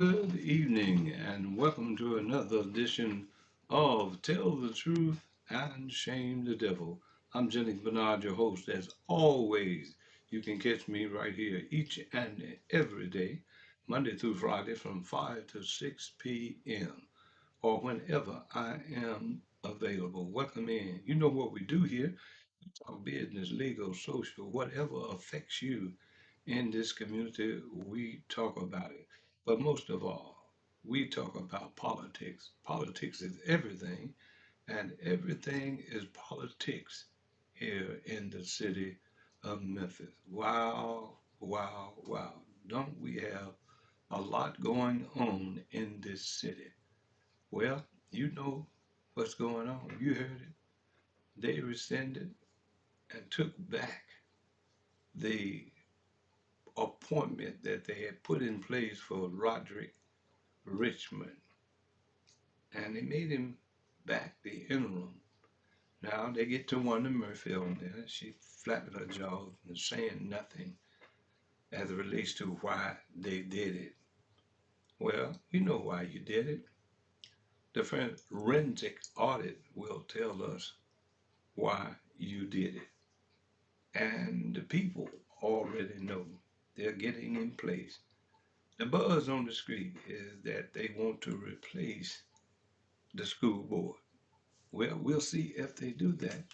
Good evening, and welcome to another edition of Tell the Truth and Shame the Devil. I'm Jennings Bernard, your host. As always, you can catch me right here each and every day, Monday through Friday from 5 to 6 p.m. or whenever I am available. Welcome in. You know what we do here. We talk business, legal, social, whatever affects you in this community, we talk about it. But most of all, we talk about politics. Politics is everything, and everything is politics here in the city of Memphis. Wow, wow, wow. Don't we have a lot going on in this city? Well, you know what's going on. You heard it. They rescinded and took back the appointment that they had put in place for Roderick Richmond, and they made him back the interim. Now they get to Wanda Murphy on there. She flapping her jaw and saying nothing as it relates to why they did it. Well, you know why you did it. The forensic audit will tell us why you did it. And the people already know they're getting in place. The buzz on the street is that they want to replace the school board. Well, we'll see if they do that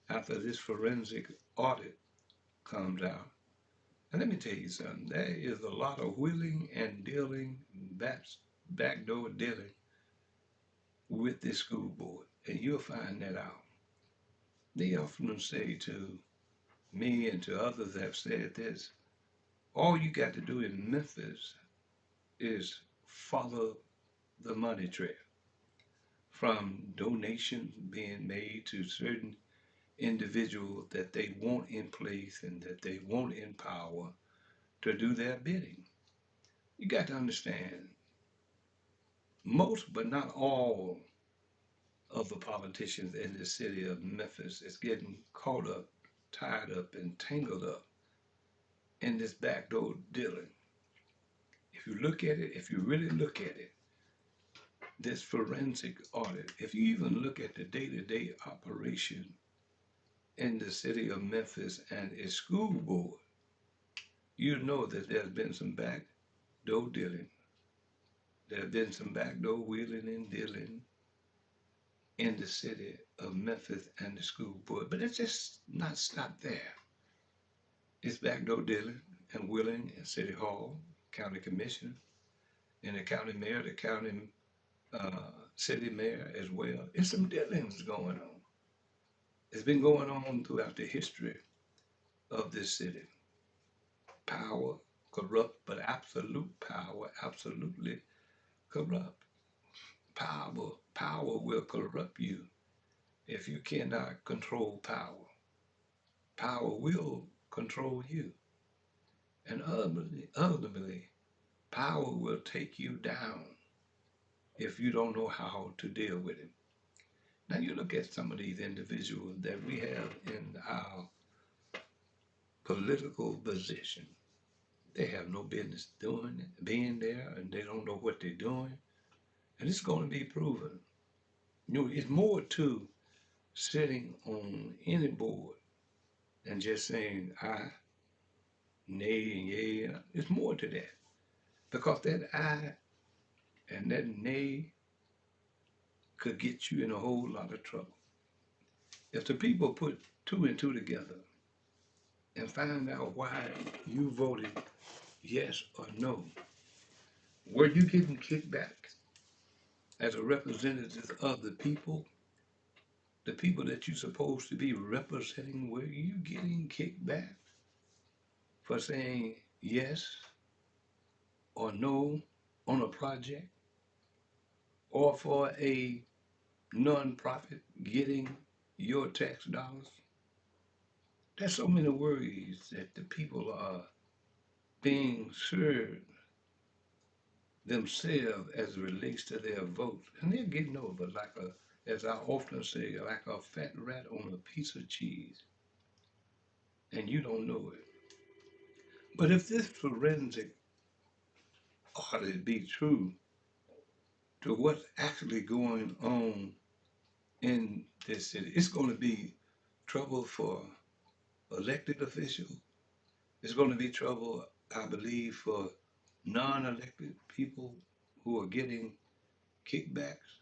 after this forensic audit comes out. And let me tell you something, there is a lot of wheeling and dealing, backdoor dealing with this school board, and you'll find that out. They often say to me and to others that have said this, all you got to do in Memphis is follow the money trail from donations being made to certain individuals that they want in place and that they want in power to do their bidding. You got to understand, most but not all of the politicians in the city of Memphis is getting caught up, tied up, and tangled up in this backdoor dealing. If you look at it, if you really look at it, this forensic audit, if you even look at the day-to-day operation in the city of Memphis and its school board, you know that there's been some backdoor dealing. There have been some backdoor wheeling and dealing in the city of Memphis and the school board, but it's just not stopped there. It's backdoor dealing and wheeling in City Hall, County Commission, and the county mayor, the county city mayor as well. It's some dealings going on. It's been going on throughout the history of this city. Power corrupt, but absolute power absolutely corrupt. Power will corrupt you if you cannot control power. Power will control you. And ultimately, power will take you down if you don't know how to deal with it. Now you look at some of these individuals that we have in our political position. They have no business doing it, being there, and they don't know what they're doing. And it's going to be proven. You know, it's more to sitting on any board than just saying aye, nay, and yea. It's more to that. Because that aye and that nay could get you in a whole lot of trouble. If the people put two and two together and find out why you voted yes or no, were you getting kickback as a representative of the people that you're supposed to be representing, were you getting kickback for saying yes or no on a project or for a nonprofit getting your tax dollars? There's so many worries that the people are being served themselves as it relates to their vote. And they're getting over like as I often say, like a fat rat on a piece of cheese. And you don't know it. But if this forensic ought to be true to what's actually going on in this city. It's going to be trouble for elected officials. It's going to be trouble, I believe, for non-elected people who are getting kickbacks,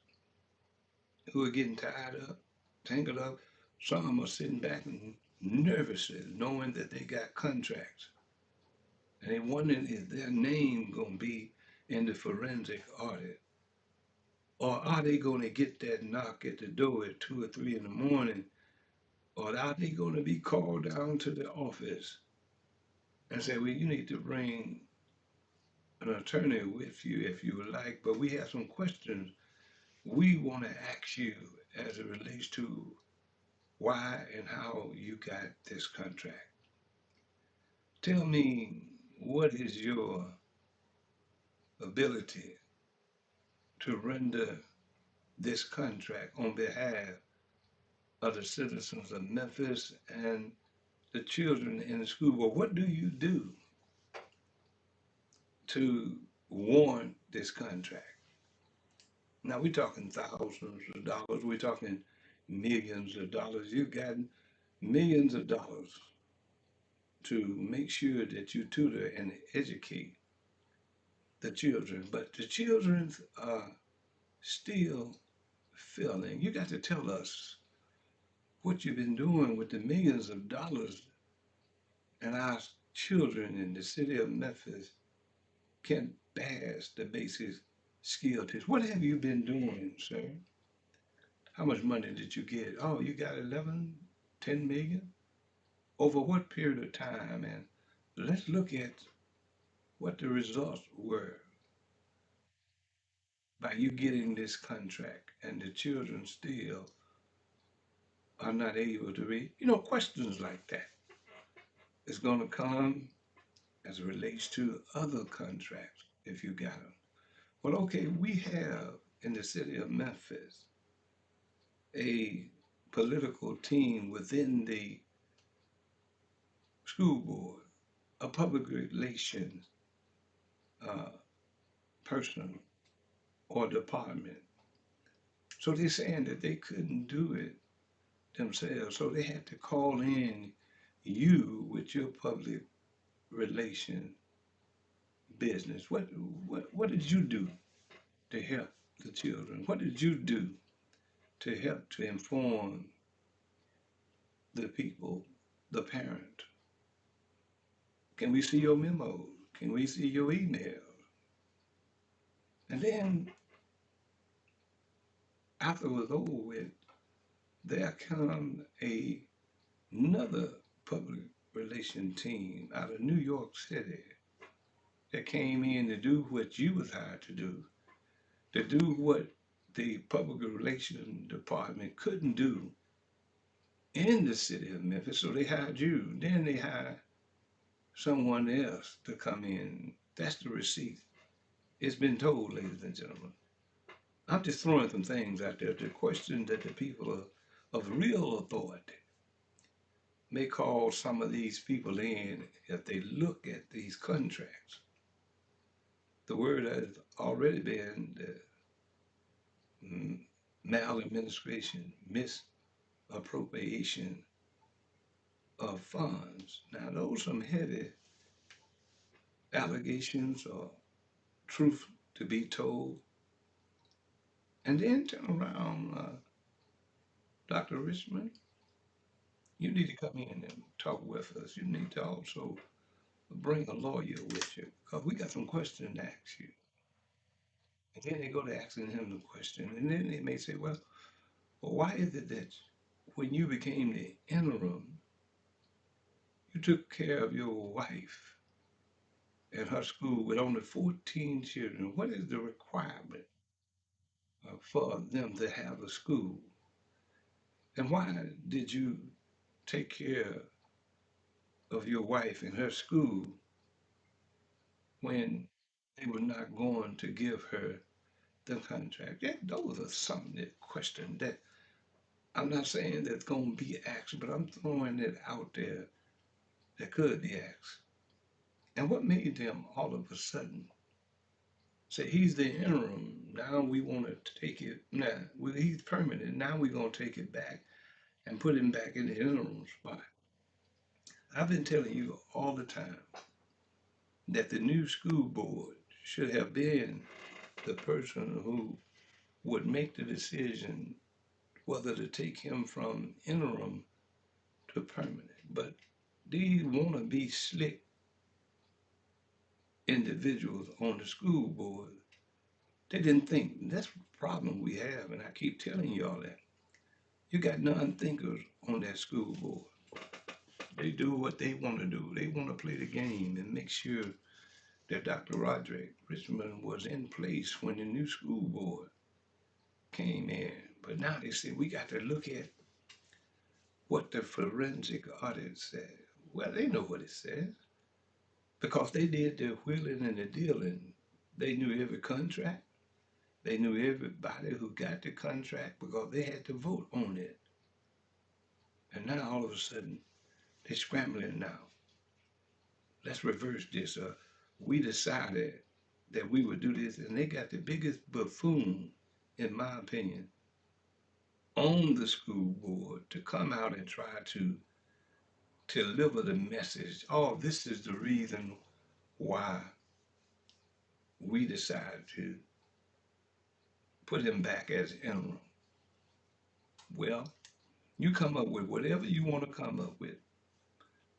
who are getting tied up, tangled up. Some are sitting back and nervously knowing that they got contracts. And they wondering is their name going to be in the forensic audit? Or are they going to get that knock at the door at 2 or 3 in the morning? Or are they going to be called down to the office and say, well, you need to bring an attorney with you if you would like, but we have some questions we want to ask you as it relates to why and how you got this contract. Tell me, what is your ability to render this contract on behalf of the citizens of Memphis and the children in the school? Well, what do you do to warrant this contract? Now, we're talking thousands of dollars, we're talking millions of dollars. You've gotten millions of dollars to make sure that you tutor and educate the children, but the children are still failing. You got to tell us what you've been doing with the millions of dollars, and our children in the city of Memphis can't pass the basic skill test. What have you been doing, sir? How much money did you get? Oh, you got 11, 10 million? Over what period of time? And let's look at what the results were by you getting this contract and the children still are not able to read. Questions like that is going to come as it relates to other contracts if you got them. Well, okay, we have in the city of Memphis a political team within the school board, a public relations uh, person or department. So they're saying that they couldn't do it themselves. So they had to call in you with your public relation business. What did you do to help the children? What did you do to help to inform the people, the parent? Can we see your memos? Can we see your emails? And then after it was over with, there come another public relation team out of New York City that came in to do what you was hired to do what the public relations department couldn't do in the city of Memphis. So they hired you. Then they hired someone else to come in. That's the receipt. It's been told, ladies and gentlemen. I'm just throwing some things out there to question that the people of real authority may call some of these people in if they look at these contracts. The word has already been maladministration, misappropriation of funds. Now, those are some heavy allegations or truth to be told. And then turn around, Dr. Richmond, you need to come in and talk with us. You need to also bring a lawyer with you because we got some questions to ask you. And then they go to asking him the question. And then they may say, well, why is it that when you became the interim, you took care of your wife at her school with only 14 children? What is the requirement for them to have a school? And why did you take care of your wife in her school when they were not going to give her the contract? Yeah, those are some that question that I'm not saying that's going to be asked, but I'm throwing it out there that could be asked. And what made them all of a sudden Say he's the interim. Now we want to take it. Now well, he's permanent. Now we're gonna take it back and put him back in the interim spot. I've been telling you all the time that the new school board should have been the person who would make the decision whether to take him from interim to permanent. But these want to be slick individuals on the school board, they didn't think. That's the problem we have, and I keep telling y'all that. You got non-thinkers on that school board. They do what they want to do. They want to play the game and make sure that Dr. Roderick Richmond was in place when the new school board came in. But now they say we got to look at what the forensic audit said. Well, they know what it says because they did the wheeling and the dealing. They knew every contract. They knew everybody who got the contract because they had to vote on it. And now all of a sudden, they're scrambling now. Let's reverse this. We decided that we would do this, and they got the biggest buffoon, in my opinion, on the school board to come out and try to deliver the message. Oh, this is the reason why we decided to put him back as interim. Well, you come up with whatever you want to come up with,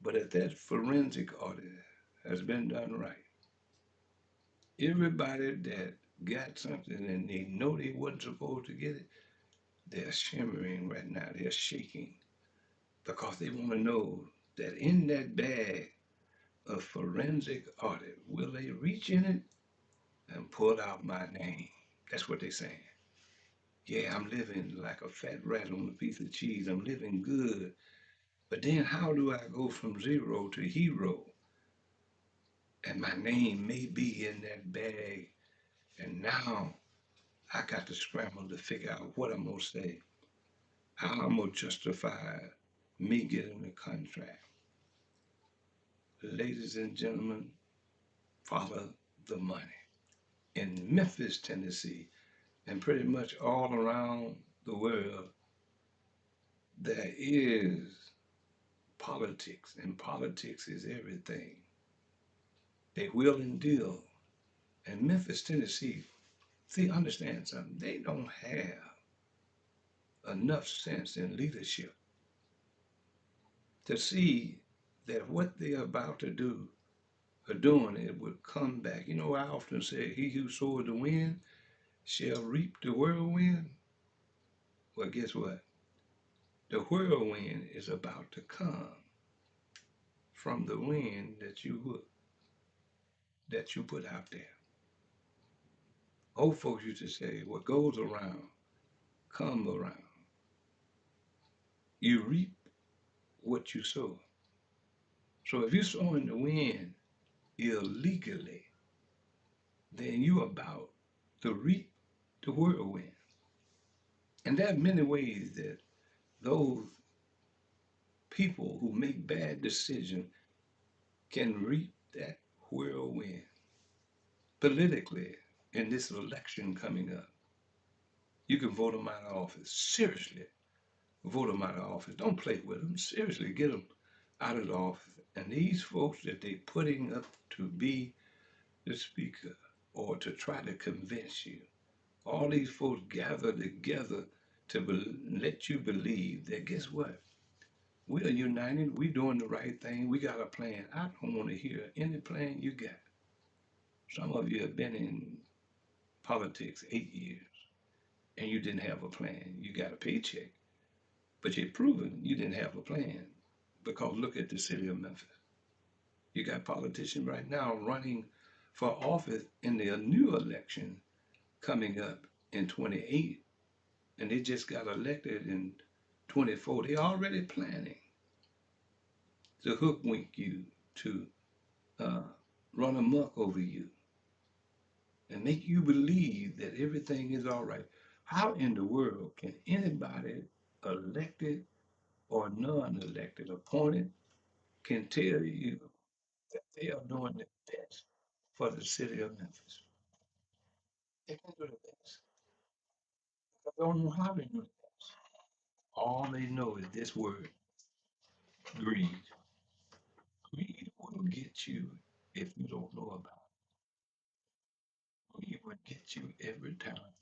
but if that forensic audit has been done right, everybody that got something and they know they wasn't supposed to get it, they're shimmering right now. They're shaking because they want to know that in that bag of forensic audit, will they reach in it and pull out my name? That's what they're saying. Yeah, I'm living like a fat rat on a piece of cheese. I'm living good. But then how do I go from zero to hero? And my name may be in that bag. And now I got to scramble to figure out what I'm going to say, how I'm going to justify me getting the contract. Ladies and gentlemen, follow the money. In Memphis, Tennessee, and pretty much all around the world, there is politics, and politics is everything. They will and deal. And Memphis, Tennessee, see, understand something. They don't have enough sense in leadership to see that what they're about to do or doing it would come back. You know, I often say, he who sowed the wind shall reap the whirlwind. Well, guess what? The whirlwind is about to come from the wind that you put out there. Old folks used to say, what goes around, come around. You reap what you sow. So if you're sowing the wind illegally, then you're about to reap the whirlwind. And there are many ways that those people who make bad decisions can reap that whirlwind. Politically, in this election coming up, you can vote them out of office. Seriously, vote them out of office. Don't play with them. Seriously, get them out of the office. And these folks that they putting up to be the speaker or to try to convince you, all these folks gather together to let you believe that guess what? We are united. We doing the right thing. We got a plan. I don't want to hear any plan you got. Some of you have been in politics 8 years and you didn't have a plan. You got a paycheck, but you're proven you didn't have a plan because look at the city of Memphis. You got politicians right now running for office in the new election coming up in 28, and they just got elected in 24. They already planning to hoodwink you, to uh, run amok over you, and make you believe that everything is all right. How in the world can anybody elected or non-elected, appointed, can tell you that they are doing the best for the city of Memphis? They can do the best. But they don't know how to do it. All they know is this word, greed. Greed will get you if you don't know about it. Greed will get you every time.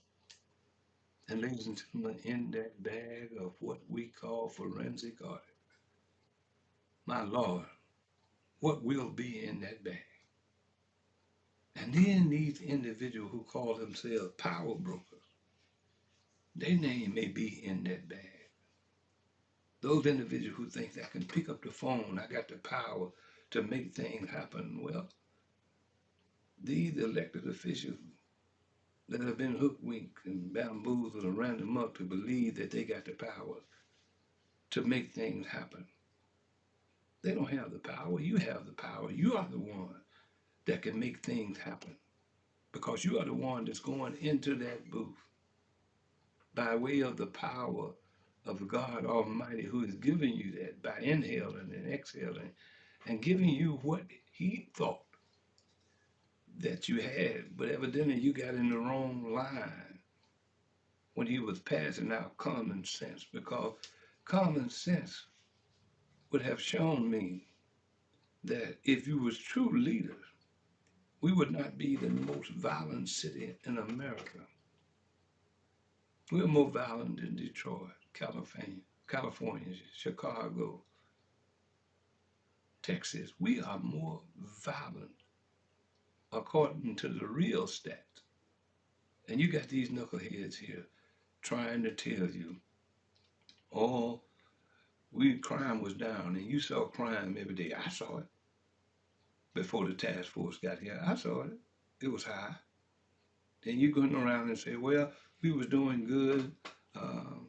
And ladies and gentlemen, in that bag of what we call forensic audit, my Lord, what will be in that bag? And then these individuals who call themselves power brokers, their name may be in that bag. Those individuals who think I can pick up the phone, I got the power to make things happen. Well, these elected officials that have been hoodwinked and bamboozled and ran them up to believe that they got the power to make things happen. They don't have the power. You have the power. You are the one that can make things happen because you are the one that's going into that booth by way of the power of God Almighty who is giving you that by inhaling and exhaling and giving you what He thought that you had, but evidently you got in the wrong line when He was passing out common sense because common sense would have shown me that if you was true leaders, we would not be the most violent city in America. We're more violent than Detroit, California, Chicago, Texas. We are more violent according to the real stats. And you got these knuckleheads here trying to tell you, oh, crime was down, and you saw crime every day. I saw it before the task force got here. I saw it. It was high. Then you going around and say, well, we was doing good. Um,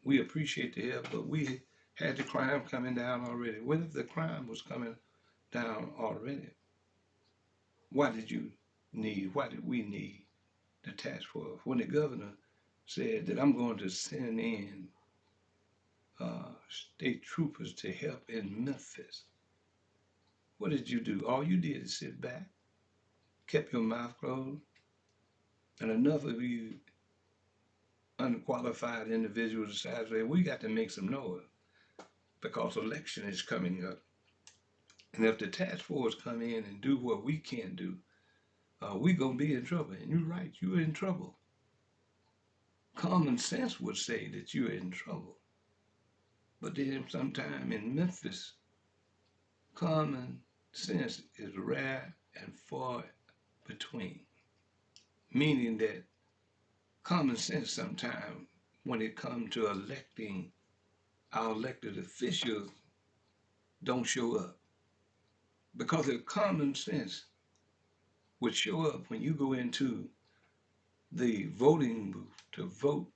we appreciate the help, but we had the crime coming down already. What if the crime was coming down already? Why did we need the task force? When the governor said that I'm going to send in state troopers to help in Memphis, what did you do? All you did is sit back, kept your mouth closed, and enough of you unqualified individuals decided we got to make some noise because election is coming up. And if the task force come in and do what we can't do, we gonna be in trouble. And you're right, you're in trouble. Common sense would say that you're in trouble. But then sometime in Memphis, common sense is rare and far between. Meaning that common sense sometimes when it comes to electing our elected officials don't show up. Because if common sense would show up when you go into the voting booth to vote,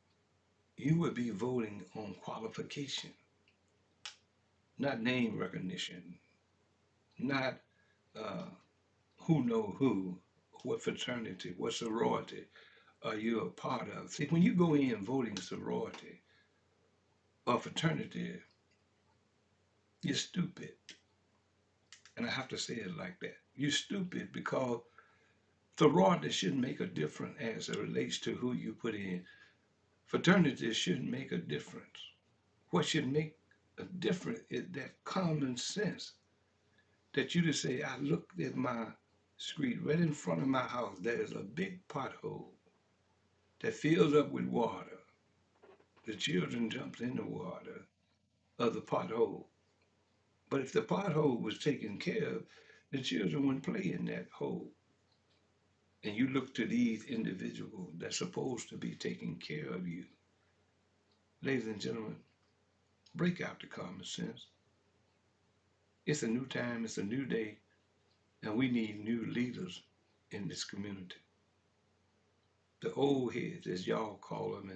you would be voting on qualification, not name recognition, not uh, who know who, what fraternity, what sorority are you a part of. See, when you go in voting sorority or fraternity, you're stupid. And I have to say it like that. You're stupid because sorority shouldn't make a difference as it relates to who you put in. Fraternity shouldn't make a difference. What should make a difference is that common sense that you just say, I looked at my street right in front of my house, there's a big pothole that fills up with water. The children jumps in the water of the pothole. But if the pothole was taken care of, the children wouldn't play in that hole. And you look to these individuals that's supposed to be taking care of you. Ladies and gentlemen, break out the common sense. It's a new time, it's a new day, and we need new leaders in this community. The old heads, as y'all call them,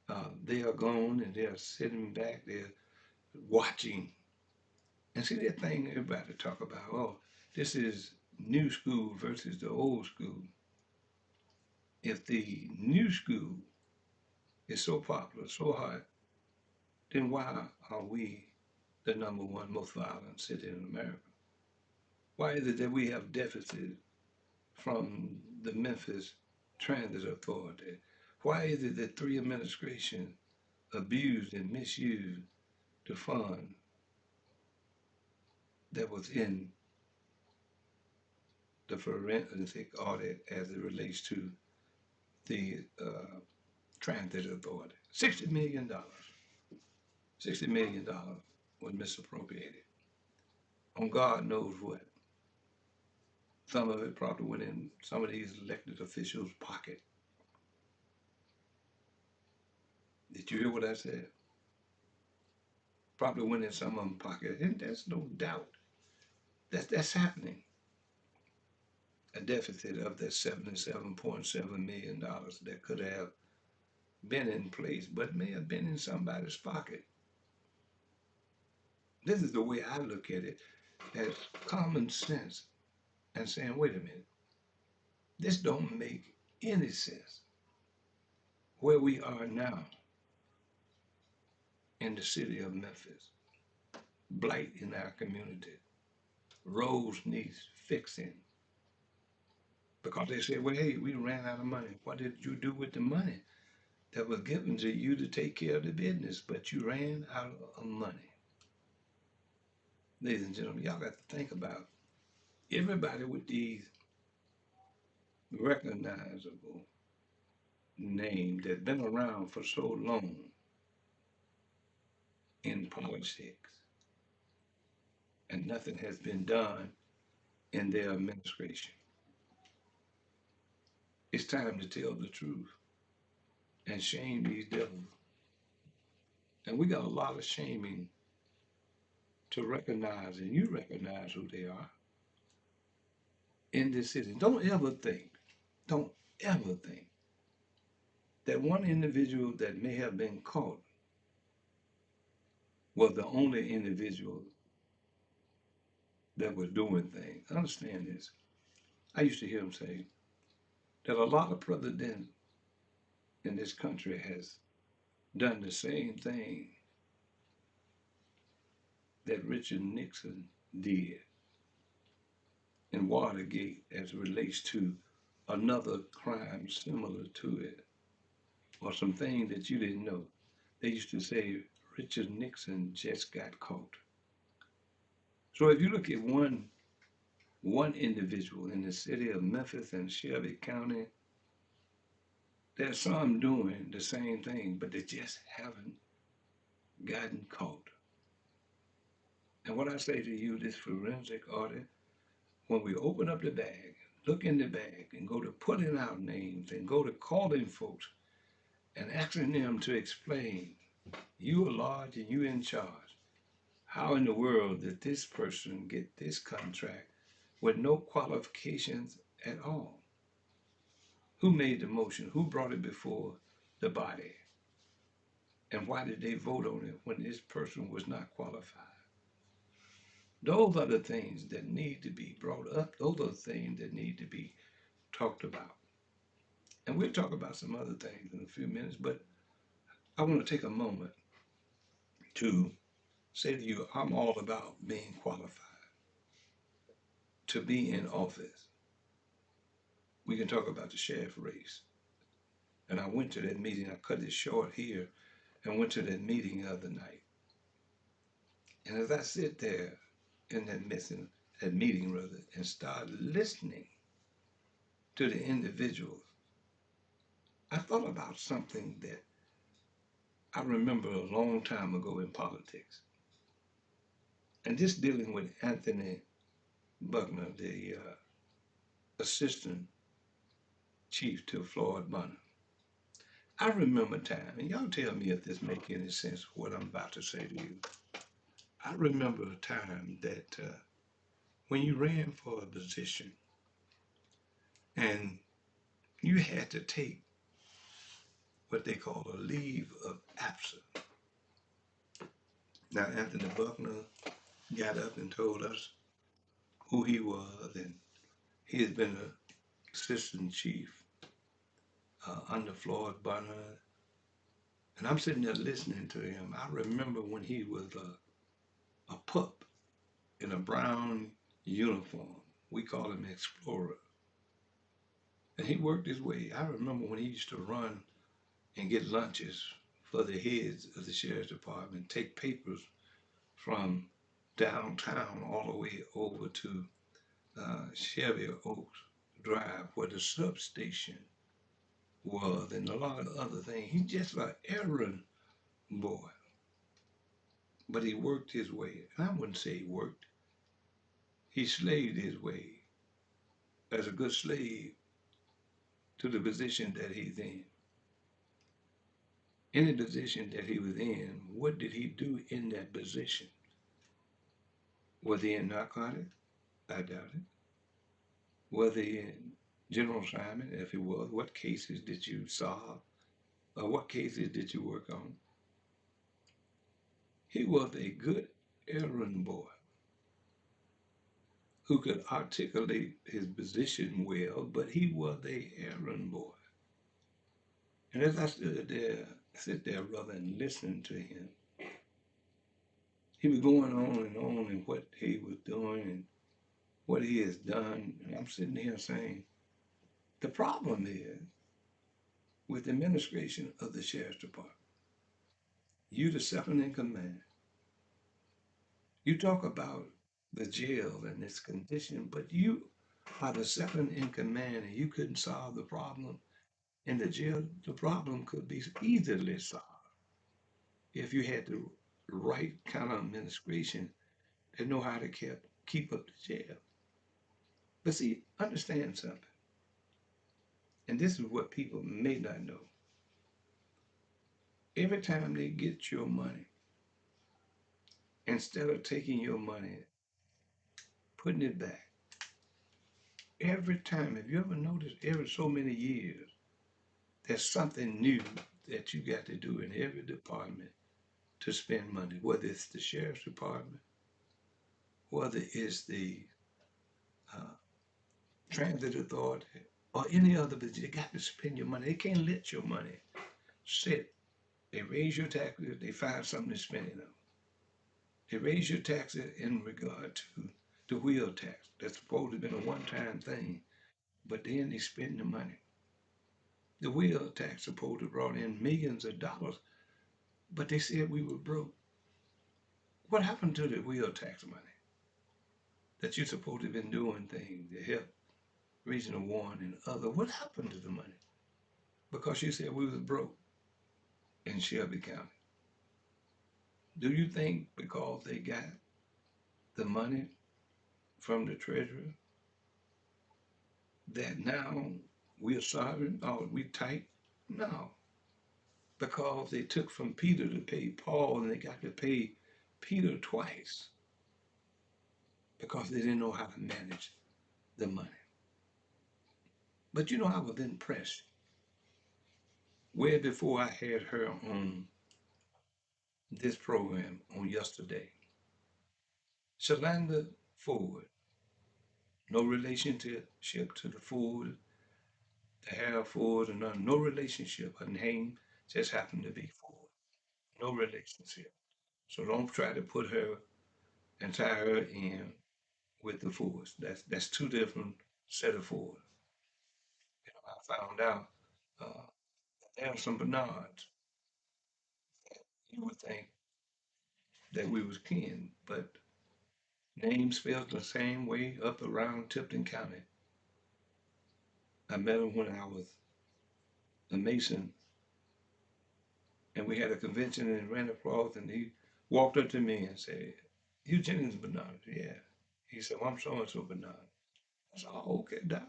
and they are gone and they're sitting back, they're watching. And see that thing everybody talk about, oh, this is new school versus the old school. If the new school is so popular, so hot, then why are we the number one most violent city in America? Why is it that we have deficit from the Memphis Transit Authority? Why is it that three administrations abused and misused the fund that was in the forensic audit as it relates to the Transit Authority? $60 million. $60 million was misappropriated on God knows what. Some of it probably went in some of these elected officials' pocket. Did you hear what I said? Probably went in some of them pocket. And there's no doubt that's happening. A deficit of that $77.7 million that could have been in place, but may have been in somebody's pocket. This is the way I look at it, as common sense, and saying, wait a minute, this don't make any sense. Where we are now in the city of Memphis, blight in our community, roads needs fixing. Because they say, well, hey, we ran out of money. What did you do with the money that was given to you to take care of the business? But you ran out of money. Ladies and gentlemen, y'all got to think about everybody with these recognizable names that been around for so long in politics, and nothing has been done in their administration. It's time to tell the truth and shame these devils. And we got a lot of shaming to recognize, and you recognize who they are in this city. Don't ever think that one individual that may have been caught was the only individual that was doing things. Understand this. I used to hear him say that a lot of presidents in this country has done the same thing that Richard Nixon did in Watergate as it relates to another crime similar to it, or some thing that you didn't know. They used to say Richard Nixon just got caught. So if you look at one individual in the city of Memphis and Shelby County, there's some doing the same thing, but they just haven't gotten caught. And what I say to you, this forensic audit, when we open up the bag, look in the bag, and go to putting out names, and go to calling folks, and asking them to explain, you are large and you in charge. How in the world did this person get this contract with no qualifications at all? Who made the motion? Who brought it before the body? And why did they vote on it when this person was not qualified? Those are the things that need to be brought up. Those are the things that need to be talked about. And we'll talk about some other things in a few minutes, but I want to take a moment to say to you, I'm all about being qualified to be in office. We can talk about the sheriff race. And I went to that meeting. I cut it short here and went to that meeting the other night. And as I sit there in that meeting rather, and start listening to the individuals, I thought about something that I remember a long time ago in politics. And this dealing with Anthony Buckner, the assistant chief to Floyd Bunner. I remember a time, and y'all tell me if this make any sense, what I'm about to say to you. I remember a time that when you ran for a position and you had to take what they call a leave of absence. Now, Anthony Buckner got up and told us who he was, and he has been an assistant chief under Floyd Bunner. And I'm sitting there listening to him. I remember when he was a pup in a brown uniform. We call him Explorer. And he worked his way. I remember when he used to run and get lunches for the heads of the sheriff's department, take papers from downtown all the way over to Chevy Oaks Drive, where the substation was, and a lot of other things. He's just an errand boy, but he worked his way. I wouldn't say he worked, he slaved his way as a good slave to the position that he's in. In the position that he was in, what did he do in that position? Was he in narcotics? I doubt it. Was he in general assignment? If he was, what cases did you solve? Or what cases did you work on? He was a good errand boy who could articulate his position well, but he was a errand boy. And as I stood there, sit there, brother, and listened to him, he was going on and on and what he was doing and what he has done. And I'm sitting here saying, the problem is with the administration of the sheriff's department. You, the second in command, you talk about the jail and its condition, but you are the second in command and you couldn't solve the problem in the jail. The problem could be easily solved if you had the right kind of administration that know how to keep up the jail. But see, understand something, and this is what people may not know. Every time they get your money, instead of taking your money, putting it back, every time, if you ever notice, every so many years, there's something new that you got to do in every department to spend money, whether it's the sheriff's department, whether it's the uh, transit authority, or any other business. You got to spend your money. They can't let your money sit. They raise your taxes, they find something to spend it on. They raise your taxes in regard to the wheel tax. That's supposed to have been a one-time thing, but then they spend the money. The wheel tax supposed to have brought in millions of dollars, but they said we were broke. What happened to the wheel tax money that you're supposed to have been doing things to help Regional One and other? What happened to the money? Because you said we was broke in Shelby County. Do you think because they got the money from the treasurer that now we're sovereign or we tight? No, because they took from Peter to pay Paul and they got to pay Peter twice because they didn't know how to manage the money. But you know, I was impressed way before I had her on this program on yesterday. Shalanda Ford, no relationship to the Ford, the Harold Ford, and none, no relationship. Her name just happened to be Ford. No relationship. So don't try to put her and tie her in with the Fords. That's two different set of Fords. You know, I found out uh, there are some Bernards. You would think that we was kin, but names spelled the same way up around Tipton County. I met him when I was a Mason, and we had a convention in Randolph Falls, and he walked up to me and said, "You Jennings Bernard?" Yeah. He said, "Well, I'm so and so Bernard." I said, "Oh, okay, Doc."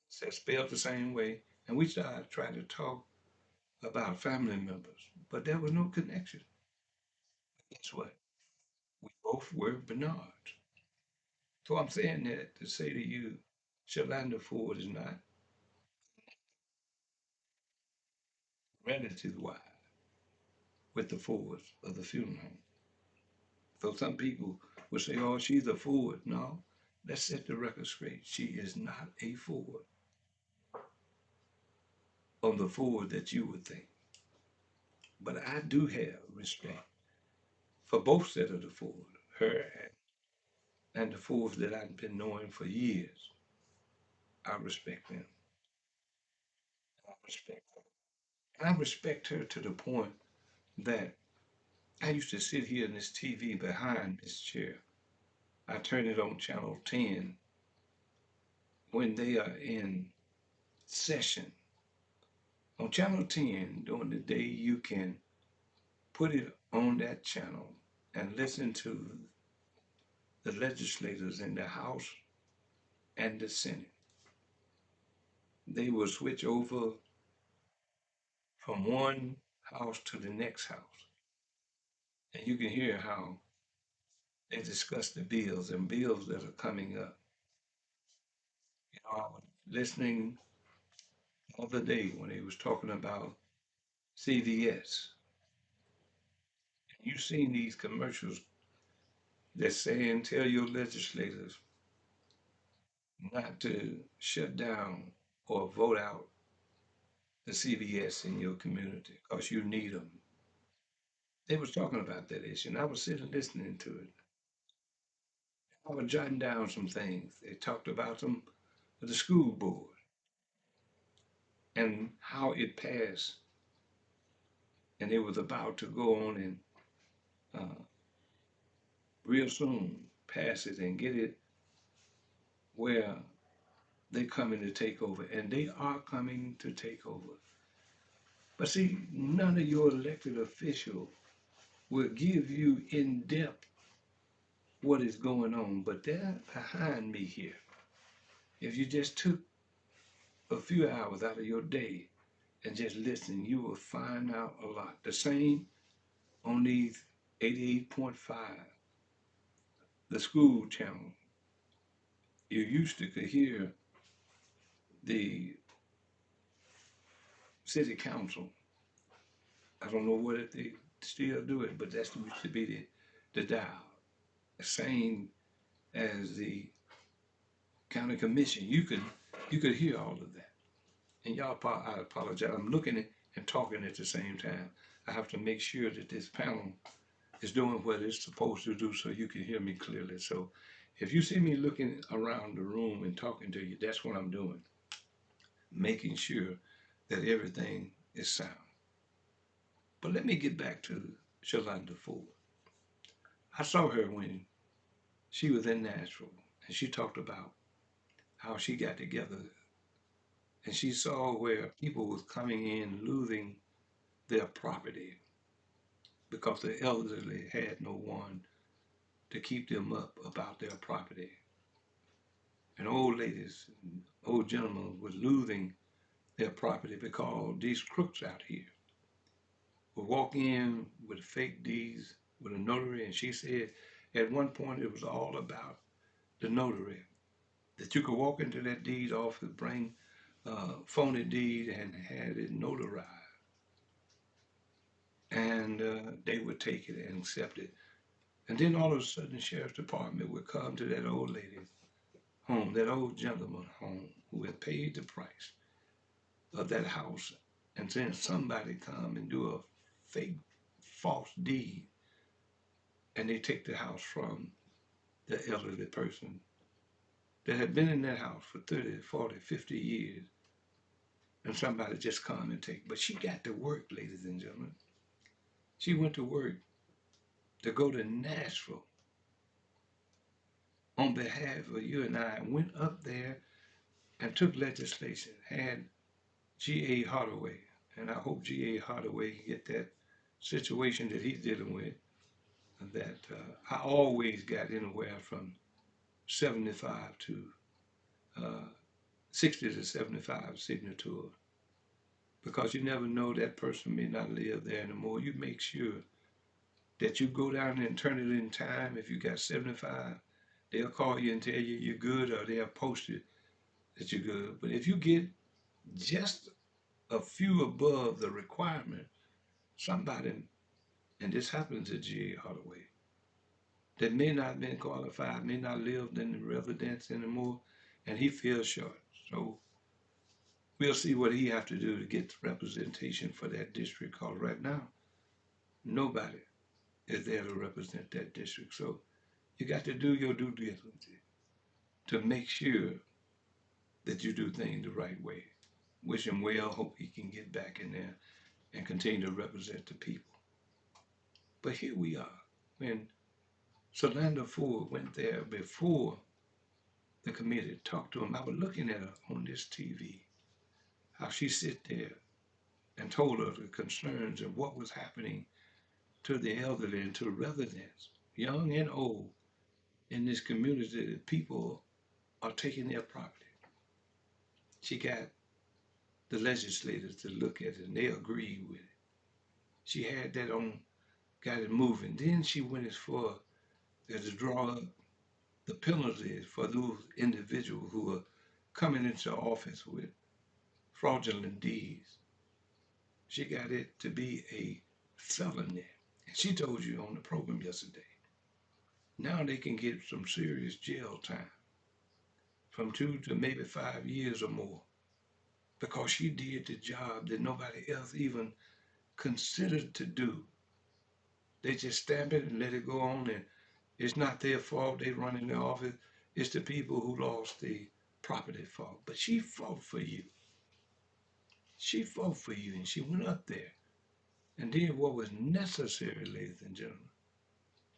Said spelled the same way, and we started trying to talk about family members, but there was no connection. Guess what? We both were Bernards. So I'm saying that to say to you, Shalanda Ford is not relative wise with the Fords of the funeral home. So some people will say, oh, she's a Ford. No, let's set the record straight. She is not a Ford on the Ford that you would think. But I do have respect for both sets of the Ford, her and the Fords that I've been knowing for years. I respect them. respect her. And I respect her to the point that I used to sit here in this TV behind this chair. I turn it on channel 10 when they are in session. On channel 10 during the day, you can put it on that channel and listen to the legislators in the House and the Senate. They will switch over from one house to the next house. And you can hear how they discuss the bills and bills that are coming up. You know, I was listening the other day when they was talking about CVS. You've seen these commercials that saying tell your legislators not to shut down or vote out the CVS in your community because you need them. They was talking about that issue, and I was sitting listening to it. I was jotting down some things. They talked about them, the school board, and how it passed, and it was about to go on and real soon pass it and get it where they coming to take over, and they are coming to take over. But see, none of your elected officials will give you in depth what is going on, but they're behind me here. If you just took a few hours out of your day and just listen, you will find out a lot. The same on these 88.5, the school channel. You used to could hear the city council. I don't know whether they still do it, but that used to be the dial. The same as the county commission. You could hear all of that. And y'all, I apologize. I'm looking at and talking at the same time. I have to make sure that this panel is doing what it's supposed to do so you can hear me clearly. So if you see me looking around the room and talking to you, that's what I'm doing, making sure that everything is sound. But let me get back to Shalonda Ford. I saw her when she was in Nashville, and she talked about how she got together, and she saw where people was coming in losing their property because the elderly had no one to keep them up about their property. And old ladies, old gentlemen was losing their property because these crooks out here would walk in with fake deeds with a notary. And she said at one point it was all about the notary, that you could walk into that deed office, bring phony deed and had it notarized. And they would take it and accept it. And then all of a sudden the sheriff's department would come to that old lady's home, that old gentleman's home who had paid the price of that house, and then somebody come and do a fake false deed and they take the house from the elderly person that had been in that house for 30, 40, 50 years, and somebody just come and take. But she got to work, ladies and gentlemen. She went to work to go to Nashville on behalf of you and I, went up there and took legislation, had G.A. Hardaway, and I hope G.A. Hardaway get that situation that he's dealing with, that I always got anywhere from 75 to uh, 60 to 75 signatures, because you never know, that person may not live there anymore. You make sure that you go down there and turn it in time. If you got 75, they'll call you and tell you you're good, or they'll post it that you're good. But if you get just a few above the requirement, somebody, and this happens at G.A. Hardaway, that may not have been qualified, may not live in the residence anymore, and he feels short. So we'll see what he have to do to get representation for that district, because right now, nobody is there to represent that district. So you got to do your due diligence to make sure that you do things the right way. Wish him well. Hope he can get back in there and continue to represent the people. But here we are. When Solanda Ford went there before the committee talked to him, I was looking at her on this TV, how she sit there and told her the concerns of what was happening to the elderly and to residents, young and old, in this community that people are taking their property. She got the legislators to look at it and they agreed with it. She had that on, got it moving. Then she went as far as to draw up the penalties for those individuals who are coming into office with fraudulent deeds. She got it to be a felony. And she told you on the program yesterday. Now they can get some serious jail time, from 2 to maybe 5 years or more, because she did the job that nobody else even considered to do. They just stamp it and let it go on, and it's not their fault they run in the office. It's the people who lost the property fault. But she fought for you. She fought for you, and she went up there and did what was necessary, ladies and gentlemen,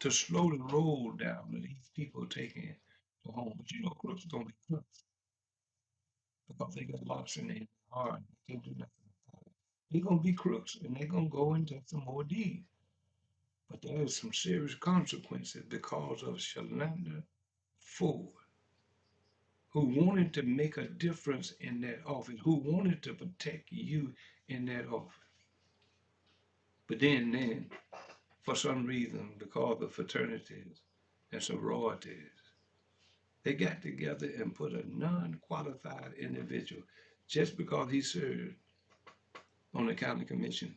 to slow the roll down to these people taking it to home. But you know, crooks gonna be crooks because they got locks in their heart. They can't do nothing about it. They're gonna be crooks, and they're gonna go and take some more deeds. But there is some serious consequences because of Shalanda Ford, who wanted to make a difference in that office, who wanted to protect you in that office. But then, for some reason, because of fraternities and sororities, they got together and put a non-qualified individual just because he served on the county commission.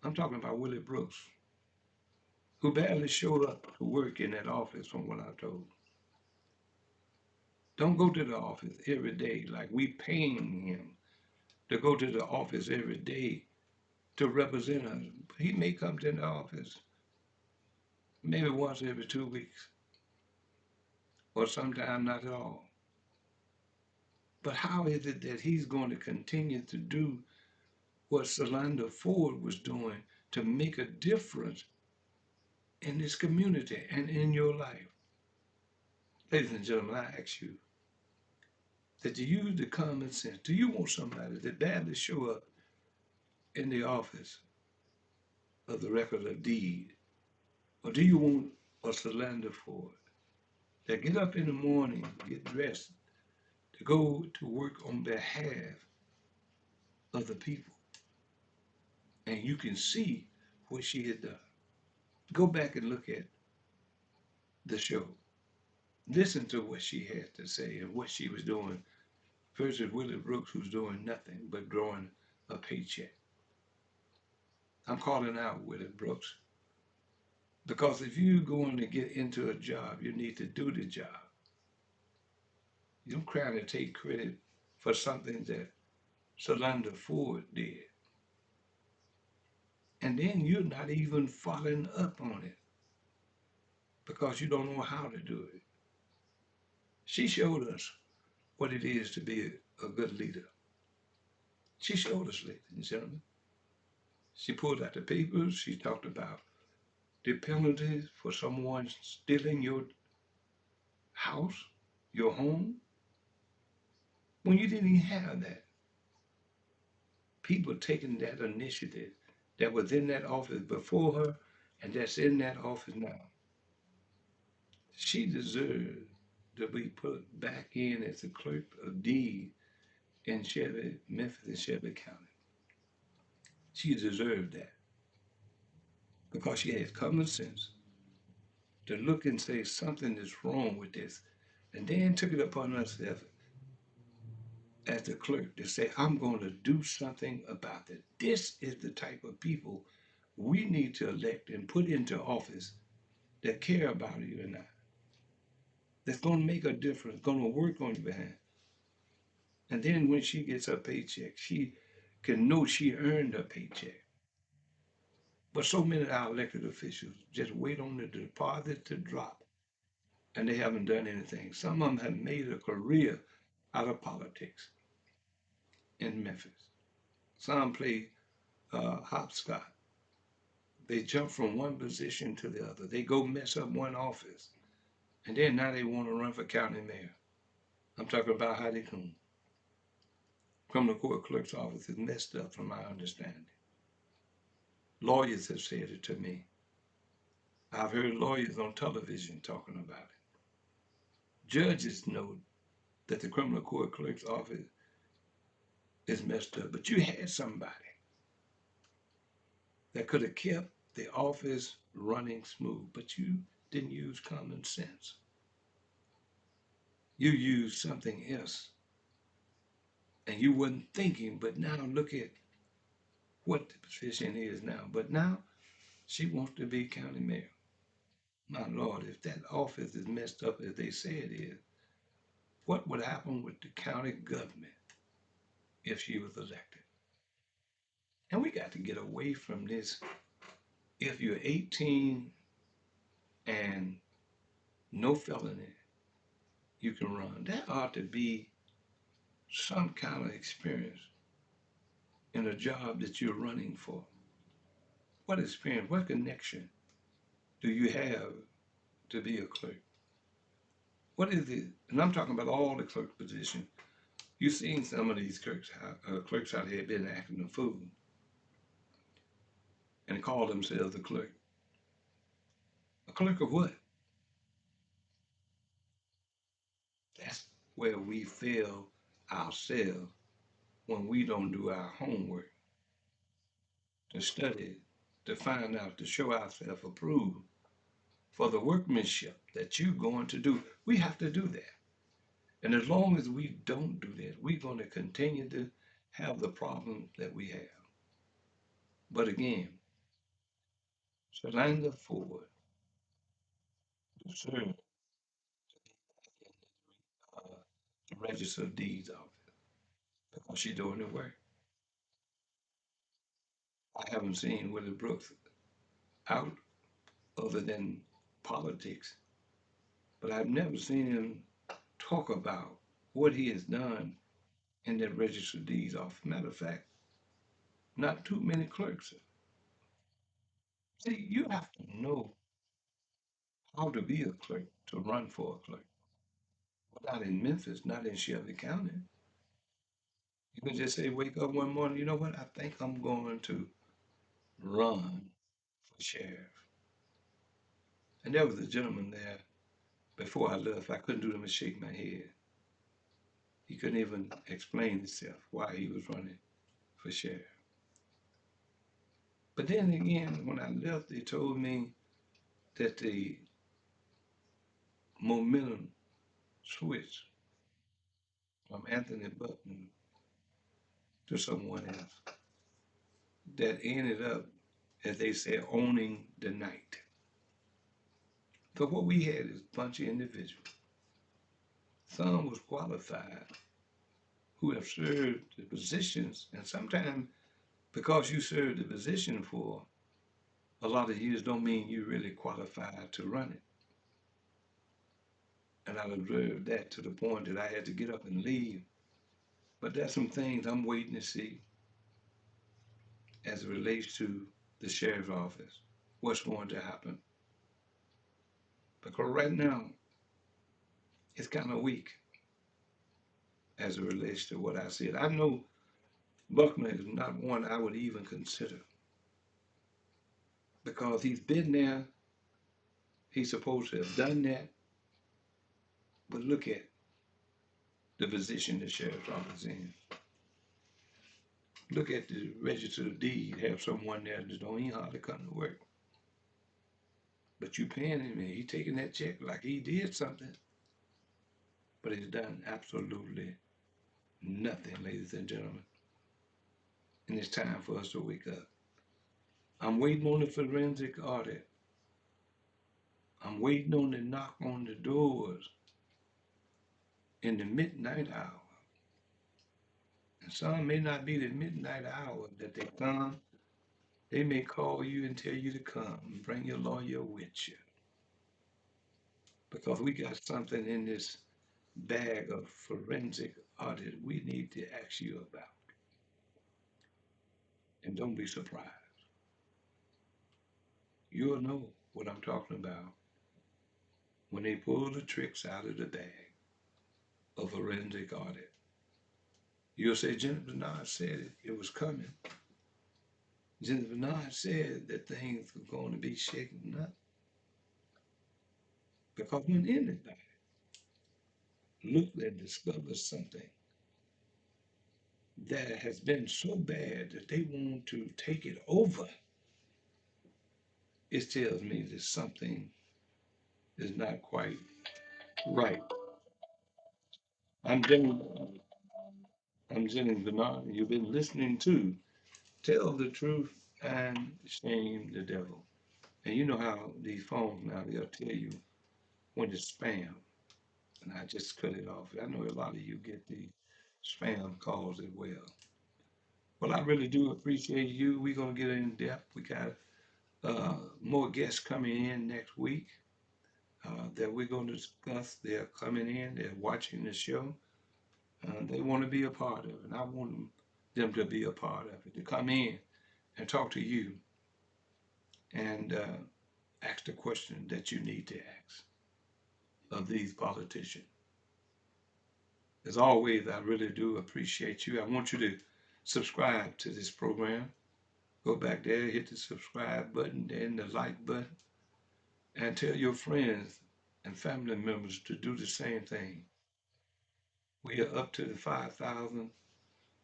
I'm talking about Willie Brooks, who barely showed up to work in that office from what I told. Don't go to the office every day like we paying him to go to the office every day to represent us. He may come to the office maybe once every 2 weeks, or sometimes not at all. But how is it that he's going to continue to do what Solanda Ford was doing to make a difference in this community and in your life? Ladies and gentlemen, I ask you that you use the common sense. Do you want somebody that badly show up in the office of the record of deed? Or do you want a Solanda Ford that get up in the morning, get dressed to go to work on behalf of the people? And you can see what she had done. Go back and look at the show. Listen to what she had to say and what she was doing versus Willie Brooks, who's doing nothing but growing a paycheck. I'm calling out Willie Brooks because if you're going to get into a job, you need to do the job. You don't try to take credit for something that Solanda Ford did. And then you're not even following up on it because you don't know how to do it. She showed us what it is to be a good leader. She showed us, ladies and gentlemen. She pulled out the papers. She talked about the penalties for someone stealing your house, your home, when you didn't even have that. People taking that initiative that was in that office before her and that's in that office now. She deserved to be put back in as the clerk of deed in Memphis and Shelby County. She deserved that because she has common sense to look and say something is wrong with this, and then took it upon herself as the clerk to say, I'm going to do something about it. This is the type of people we need to elect and put into office that care about you and I, that's going to make a difference, going to work on your behalf. And then when she gets her paycheck, she can know she earned her paycheck. But so many of our elected officials just wait on the deposit to drop, and they haven't done anything. Some of them have made a career out of politics. in Memphis. Some play hopscotch. They jump from one position to the other. They go mess up one office. And then now they want to run for county mayor. I'm talking about Heidi Klum. Criminal court clerk's office is messed up from my understanding. Lawyers have said it to me. I've heard lawyers on television talking about it. Judges know that the criminal court clerk's office is messed up, but you had somebody that could have kept the office running smooth, but you didn't use common sense. You used something else and you wasn't thinking, but now look at what the position is now. But now she wants to be county mayor. My Lord, if that office is messed up as they say it is, what would happen with the county government if she was elected? And we got to get away from this. If you're 18 and no felony, you can run. That ought to be some kind of experience in a job that you're running for. What experience, what connection do you have to be a clerk? What is it? And I'm talking about all the clerk positions. You've seen some of these clerks out here been acting a fool and call themselves a clerk. A clerk of what? That's where we fail ourselves when we don't do our homework to study, to find out, to show ourselves approved for the workmanship that you're going to do. We have to do that. And as long as we don't do that, we're going to continue to have the problems that we have. But again, Shalanda Ford to serve uh, the Register of Deeds office because she's doing the work. I haven't seen Willie Brooks out other than politics, but I've never seen him talk about what he has done in that Register of Deeds office. Matter of fact, not too many clerks. See, you have to know how to be a clerk to run for a clerk. But not in Memphis, not in Shelby County. You can just say, wake up one morning, you know what? I think I'm going to run for sheriff. And there was a gentleman there before I left. I couldn't do them but shake my head. He couldn't even explain himself why he was running for sheriff. But then again, when I left, they told me that the momentum switched from Anthony Button to someone else that ended up, as they say, owning the night. So what we had is a bunch of individuals. Some was qualified who have served the positions, and sometimes because you served the position for a lot of years don't mean you really qualified to run it. And I observed that to the point that I had to get up and leave. But there's some things I'm waiting to see as it relates to the sheriff's office. What's going to happen? Because right now, it's kind of weak as it relates to what I said. I know Buckner is not one I would even consider because he's been there. He's supposed to have done that. But look at the position the sheriff's office in. Look at the register of deed, have someone there that don't even hardly come to work. But you paying him and he taking that check like he did something. But he's done absolutely nothing, ladies and gentlemen. And it's time for us to wake up. I'm waiting on the forensic audit. I'm waiting on the knock on the doors in the midnight hour. And some may not be the midnight hour that they come. They may call you and tell you to come and bring your lawyer with you. Because we got something in this bag of forensic audit we need to ask you about. And don't be surprised. You'll know what I'm talking about when they pull the tricks out of the bag of forensic audit. You'll say Jennifer Bernard said it was coming. Jennifer Bernard said that things were going to be shaken up. Because when anybody looked and discovered something that has been so bad that they want to take it over, it tells me that something is not quite right. I'm Jenny, I'm Jenny Bernard, and you've been listening to Tell the Truth and Shame the Devil. And you know how these phones now, they'll tell you when it's spam. And I just cut it off. I know a lot of you get the spam calls as well. Well, I really do appreciate you. We're going to get in depth. We got more guests coming in next week that we're going to discuss. They're coming in, they're watching the show. They want to be a part of it. And I want them to be a part of it, to come in and talk to you and ask the question that you need to ask of these politicians. As always, I really do appreciate you. I want you to subscribe to this program. Go back there, hit the subscribe button, then the like button, and tell your friends and family members to do the same thing. We are up to the 5,000,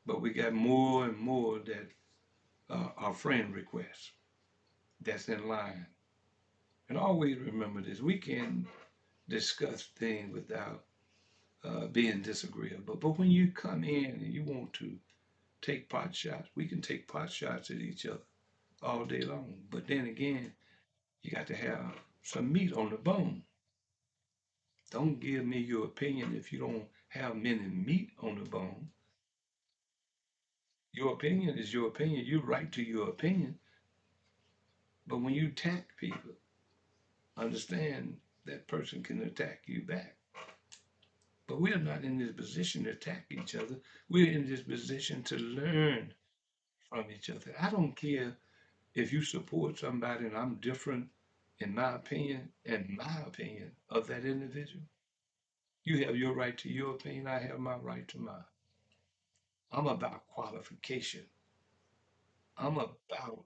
but we got more and more that are friend requests that's in line. And always remember this, we can discuss things without being disagreeable. But when you come in and you want to take pot shots, we can take pot shots at each other all day long. But then again, you got to have some meat on the bone. Don't give me your opinion if you don't have many meat on the bone. Your opinion is your opinion. You're right to your opinion. But when you attack people, understand that person can attack you back. But we are not in this position to attack each other. We're in this position to learn from each other. I don't care if you support somebody and I'm different in my opinion and my opinion of that individual. You have your right to your opinion. I have my right to mine. I'm about qualification. I'm about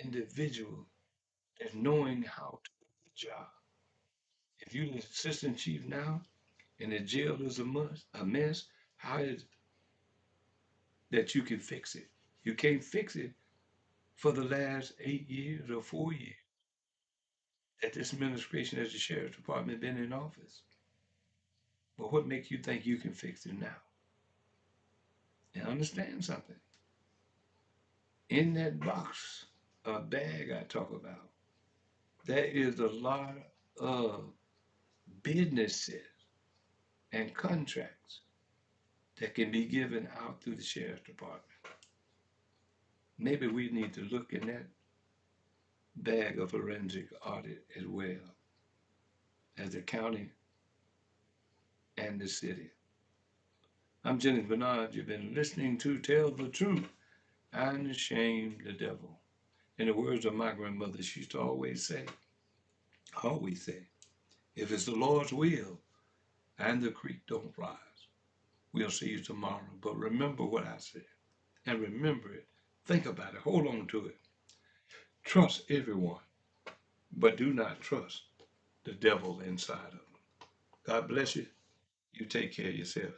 individual that's knowing how to do the job. If you're the assistant chief now and the jail is a mess, how is it that you can fix it? You can't fix it for the last 8 years or 4 years that this administration as the sheriff's department been in office. But what makes you think you can fix it now? And understand something. In that box, bag I talk about, there is a lot of businesses and contracts that can be given out through the sheriff's department. Maybe we need to look in that bag of forensic audit as well as the county and the city. I'm Jennings Bernard. You've been listening to Tell the Truth and Shame the Devil. In the words of my grandmother, she used to always say, if it's the Lord's will and the creek don't rise, we'll see you tomorrow. But remember what I said. And remember it. Think about it. Hold on to it. Trust everyone, but do not trust the devil inside of them. God bless you. You take care of yourself.